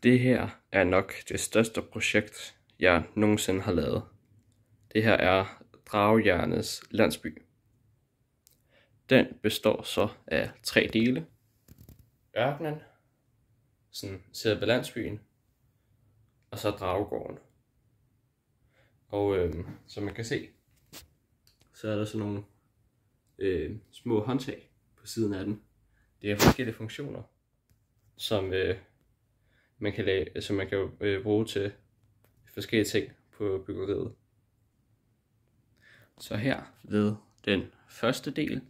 Det her er nok det største projekt, jeg nogensinde har lavet. Det her er Dragehjernes landsby. Den består så af 3 dele. Ørkenen, sådan selve landsbyen, og så Dragegården. Og som man kan se, så er der sådan nogle små håndtag på siden af den. Det er forskellige funktioner, som man kan bruge til forskellige ting på byggeriet. Så her ved den første del,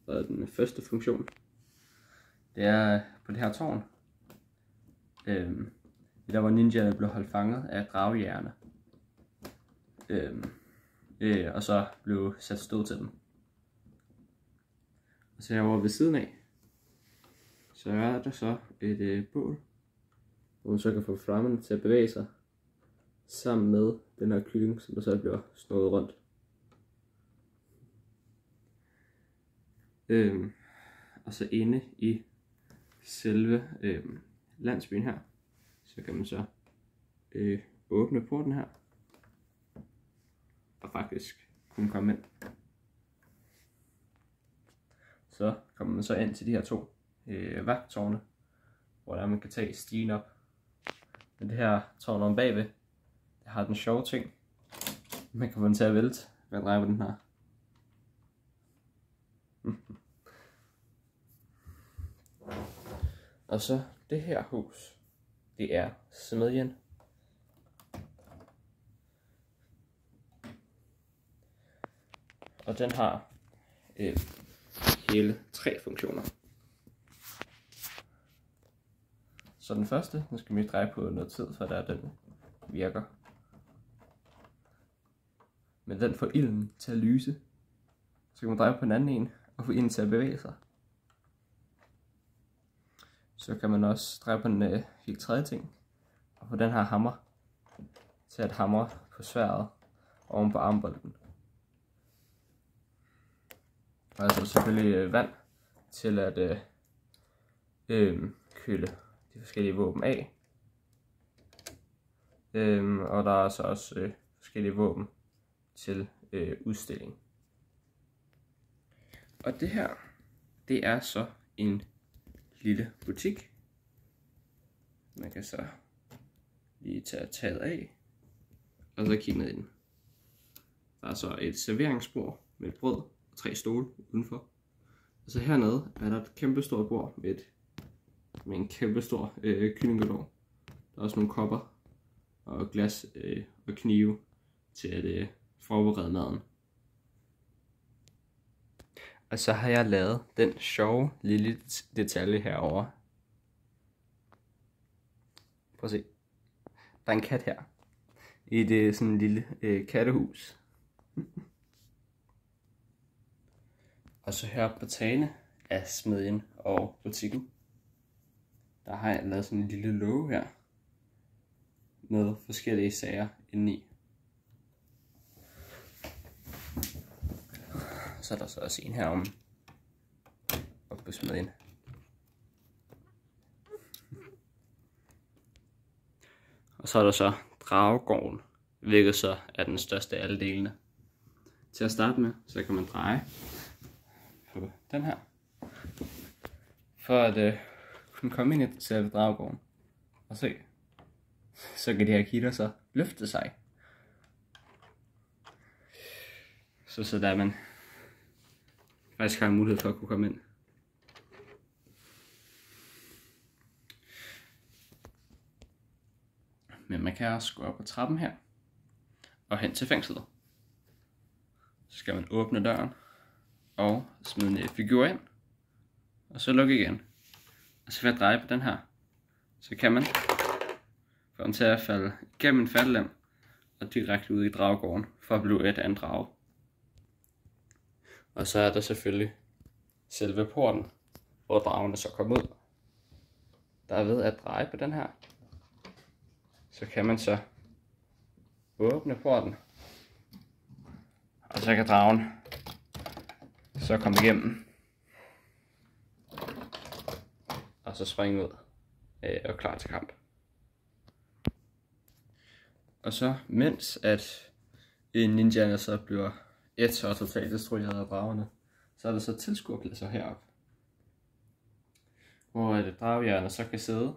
og den første funktion, det er på det her tårn, der hvor ninjaerne blev holdt fanget af dragehjerne, og så blev sat stød til dem. Og så herovre ved siden af, så er der så et bål, hvor man så kan få flammerne til at bevæge sig sammen med den her kylling, som der så bliver snået rundt. Og så inde i selve landsbyen her, så kan man så åbne porten her, og faktisk kunne komme ind. Så kommer man så ind til de her 2 vagttårne, hvor der man kan tage stigen op. Men det her tårn om bagved, det har den sjove ting, man kan få den til at vælte ved at dreje på den her. Og så det her hus, det er smedjen. Og den har hele 3 funktioner. Så den første, nu skal vi dreje på noget tid, for der den virker. Men den får ilden til at lyse. Så kan man dreje på den anden en, og få ilden til at bevæge sig. Så kan man også dreje på den helt tredje ting, og få den her hammer til at hamre på sværdet oven på armbolden. Og altså selvfølgelig vand til at køle de forskellige våben af. Og der er så også forskellige våben til udstilling. Og det her, det er så en lille butik. Man kan så lige tage taget af, og så kigge ned i den. Der er så et serveringsbord med et brød og 3 stole udenfor. Og så hernede er der et kæmpe stort bord med en kæmpe stor kyllingelår. Der er også nogle kopper og glas og knive til at forberede maden. Og så har jeg lavet den sjove lille detalje herover. Prøv at se. Der er en kat her. I det sådan en lille kattehus. Og så her på tagene af smedjen og butikken, der har jeg lavet sådan en lille låge her med forskellige sager indeni. Så er der så også en her oppe på smedjen. Og så er der så Dragegården, hvilket så er den største af alle delene. Til at starte med, så kan man dreje på den her, for at kunne komme ind i selve Dragegården. Og se, så kan de her kitter så løfte sig. Så der man faktisk har en mulighed for at kunne komme ind. Men man kan også gå op på trappen her og hen til fængslet. Så skal man åbne døren og smide en figur ind, og så lukke igen. Og så ved at dreje på den her, så kan man få den til at falde igennem en faldelem og direkte ud i Dragegården for at blive et af en drage. Og så er der selvfølgelig selve porten, hvor dragene så kommer ud. Der er ved at dreje på den her, så kan man så åbne porten, og så kan dragen så komme igennem og så springe ud og klar til kamp. Og så mens at ninjaerne så bliver og totalt destrueret af dragerne, så er der så tilskuerpladser heroppe, hvor dragejerne så kan sidde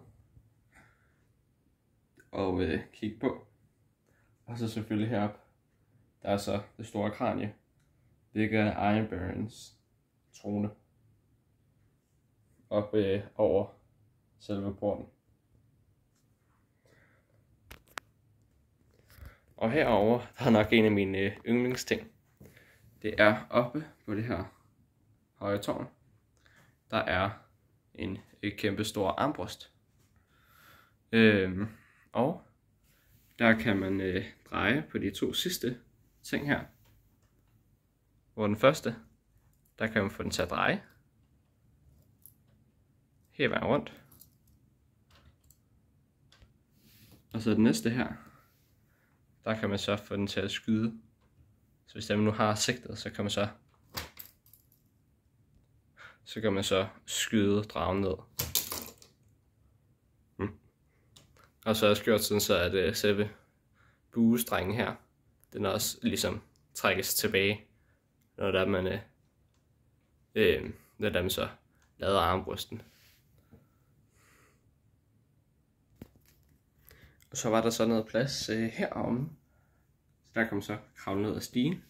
og kigge på. Og så selvfølgelig heroppe, der er så det store kranie, hvilket er Iron Barons trone, op over selve porten. Og herover der er nok en af mine yndlingsting. Det er oppe på det her høje tårn. Der er en kæmpe stor armbrust. Og der kan man dreje på de to sidste ting her. Hvor den første, der kan man få den til at dreje hele vejen rundt. Og så den næste her, der kan man så få den til at skyde. Så hvis man nu har sigtet, så kan man så skyde dragen ned. Og så er jeg gjort sådan så, at selve buestrengen her, den også ligesom trækkes tilbage, når der man så lader armbrysten. Og så var der så noget plads heromme. Så der kan man så kravle ned ad stigen.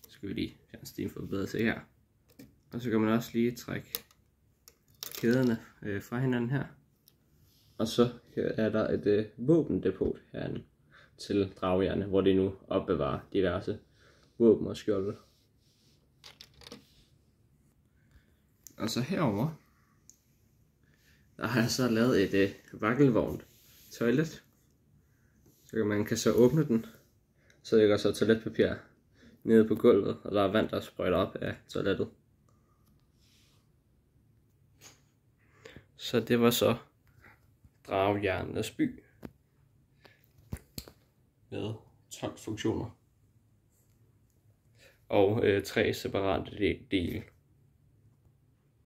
Så skal vi lige fjerne stigen for at bedre se her. Og så kan man også lige trække kæderne fra hinanden her. Og så er der et våbendepot herinde til dragejerne, hvor de nu opbevarer diverse våben og skjolde. Og så herover der har jeg så lavet et vakkelvognt toilet. Så man kan så åbne den, så ligger så toiletpapir nede på gulvet, og der er vand, der sprøjter op af toilettet. Så det var så Dragejernenes by med 12 funktioner og 3 separate dele.